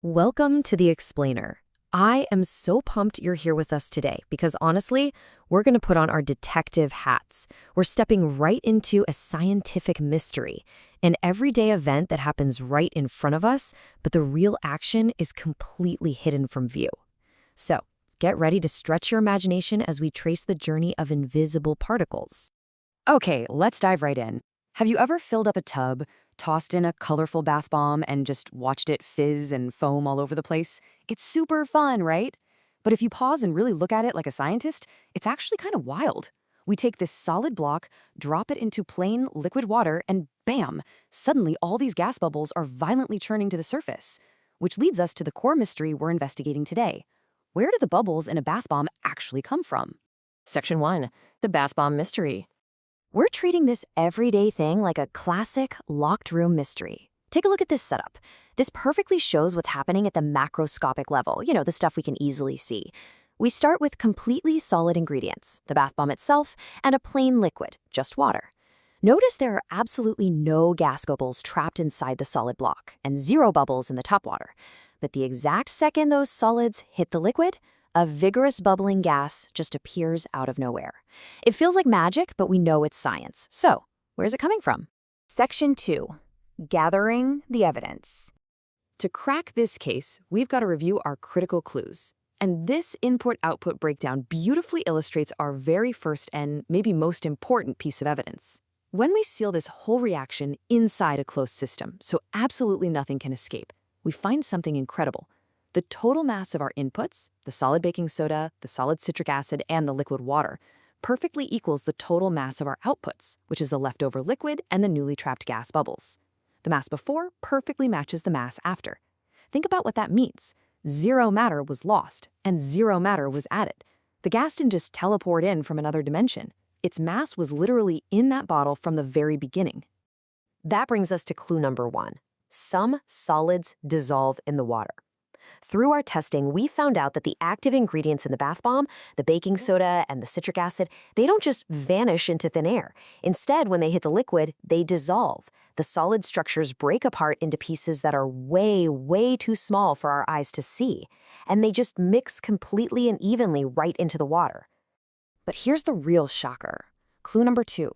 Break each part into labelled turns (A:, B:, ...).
A: Welcome to The Explainer. I am so pumped you're here with us today because honestly, we're going to put on our detective hats. We're stepping right into a scientific mystery, an everyday event that happens right in front of us, but the real action is completely hidden from view. So, get ready to stretch your imagination as we trace the journey of invisible particles.
B: Okay, let's dive right in. Have you ever filled up a tub, tossed in a colorful bath bomb, and just watched it fizz and foam all over the place? It's super fun, right? But if you pause and really look at it like a scientist, it's actually kind of wild. We take this solid block, drop it into plain liquid water, and bam! Suddenly all these gas bubbles are violently churning to the surface, which leads us to the core mystery we're investigating today. Where do the bubbles in a bath bomb actually come from?
A: Section 1. The Bath Bomb Mystery.
B: We're treating this everyday thing like a classic locked room mystery. Take a look at this setup. This perfectly shows what's happening at the macroscopic level, the stuff we can easily see. We start with completely solid ingredients, the bath bomb itself, and a plain liquid, just water. Notice there are absolutely no gas bubbles trapped inside the solid block, and zero bubbles in the top water. But the exact second those solids hit the liquid, a vigorous bubbling gas just appears out of nowhere. It feels like magic, but we know it's science. So, where's it coming from? Section 2. Gathering the evidence.
A: To crack this case, we've got to review our critical clues. And this input-output breakdown beautifully illustrates our very first and maybe most important piece of evidence. When we seal this whole reaction inside a closed system, so absolutely nothing can escape, we find something incredible. The total mass of our inputs, the solid baking soda, the solid citric acid, and the liquid water, perfectly equals the total mass of our outputs, which is the leftover liquid and the newly trapped gas bubbles. The mass before perfectly matches the mass after. Think about what that means. Zero matter was lost, and zero matter was added. The gas didn't just teleport in from another dimension. Its mass was literally in that bottle from the very beginning. That brings us to clue number 1. Some solids dissolve in the water. Through our testing, we found out that the active ingredients in the bath bomb, the baking soda and the citric acid, they don't just vanish into thin air. Instead, when they hit the liquid, they dissolve. The solid structures break apart into pieces that are way, way too small for our eyes to see, and they just mix completely and evenly right into the water. But here's the real shocker. Clue number 2.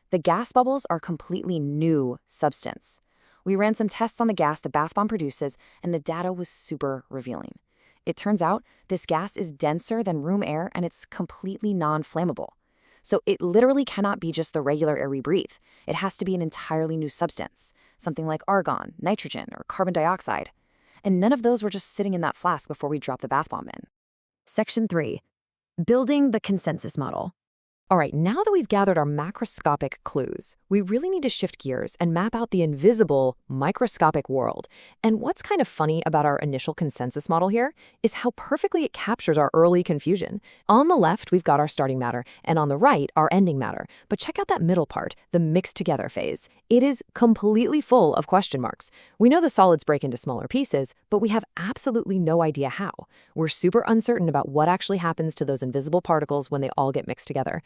A: The gas bubbles are completely new substance. We ran some tests on the gas the bath bomb produces, and the data was super revealing. It turns out this gas is denser than room air, and it's completely non-flammable. So it literally cannot be just the regular air we breathe. It has to be an entirely new substance, something like argon, nitrogen, or carbon dioxide. And none of those were just sitting in that flask before we dropped the bath bomb in. Section 3. Building the consensus model. All right, now that we've gathered our macroscopic clues, we really need to shift gears and map out the invisible, microscopic world. And what's kind of funny about our initial consensus model here is how perfectly it captures our early confusion. On the left, we've got our starting matter, and on the right, our ending matter. But check out that middle part, the mixed together phase. It is completely full of question marks. We know the solids break into smaller pieces, but we have absolutely no idea how. We're super uncertain about what actually happens to those invisible particles when they all get mixed together.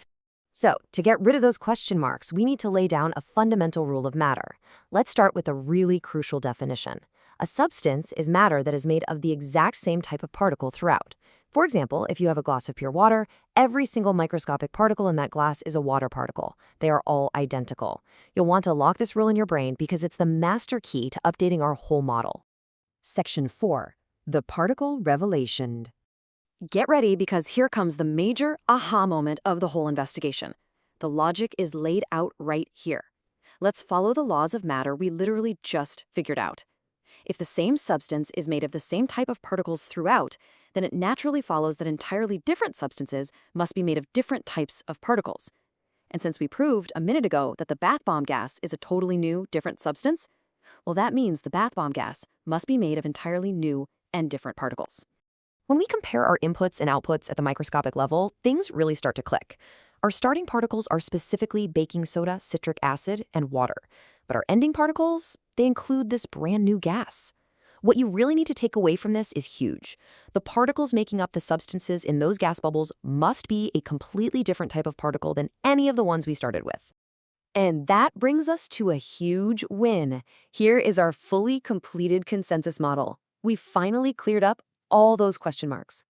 A: So, to get rid of those question marks, we need to lay down a fundamental rule of matter. Let's start with a really crucial definition. A substance is matter that is made of the exact same type of particle throughout. For example, if you have a glass of pure water, every single microscopic particle in that glass is a water particle. They are all identical. You'll want to lock this rule in your brain because it's the master key to updating our whole model. Section 4. The particle revelation. Get ready because here comes the major aha moment of the whole investigation. The logic is laid out right here. Let's follow the laws of matter we literally just figured out. If the same substance is made of the same type of particles throughout, then it naturally follows that entirely different substances must be made of different types of particles. And since we proved a minute ago that the bath bomb gas is a totally new, different substance, well, that means the bath bomb gas must be made of entirely new and different particles. When we compare our inputs and outputs at the microscopic level, things really start to click. Our starting particles are specifically baking soda, citric acid, and water. But our ending particles, they include this brand new gas. What you really need to take away from this is huge. The particles making up the substances in those gas bubbles must be a completely different type of particle than any of the ones we started with. And that brings us to a huge win. Here is our fully completed consensus model. We finally cleared up all those question marks.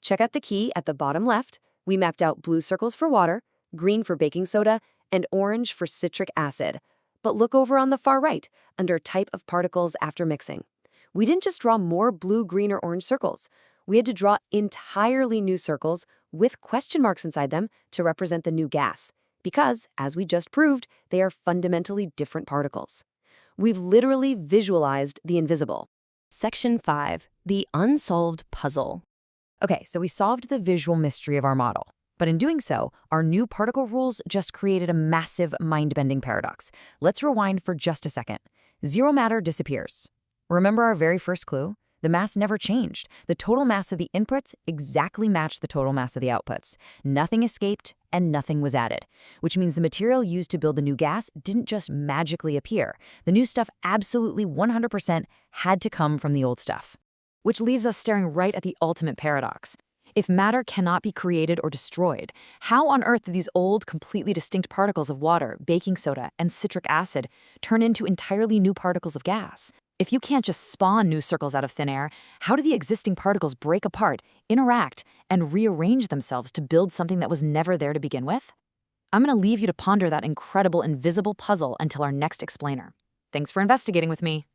A: Check out the key at the bottom left. We mapped out blue circles for water, green for baking soda, and orange for citric acid. But look over on the far right, under type of particles after mixing. We didn't just draw more blue, green, or orange circles. We had to draw entirely new circles with question marks inside them to represent the new gas, because, as we just proved, they are fundamentally different particles. We've literally visualized the invisible. Section 5, the unsolved puzzle. Okay, so we solved the visual mystery of our model. But in doing so, our new particle rules just created a massive mind-bending paradox. Let's rewind for just a second. Zero matter disappears. Remember our very first clue? The mass never changed. The total mass of the inputs exactly matched the total mass of the outputs. Nothing escaped and nothing was added, which means the material used to build the new gas didn't just magically appear. The new stuff absolutely 100% had to come from the old stuff. Which leaves us staring right at the ultimate paradox. If matter cannot be created or destroyed, how on earth did these old, completely distinct particles of water, baking soda, and citric acid turn into entirely new particles of gas? If you can't just spawn new circles out of thin air, how do the existing particles break apart, interact, and rearrange themselves to build something that was never there to begin with? I'm going to leave you to ponder that incredible invisible puzzle until our next explainer. Thanks for investigating with me.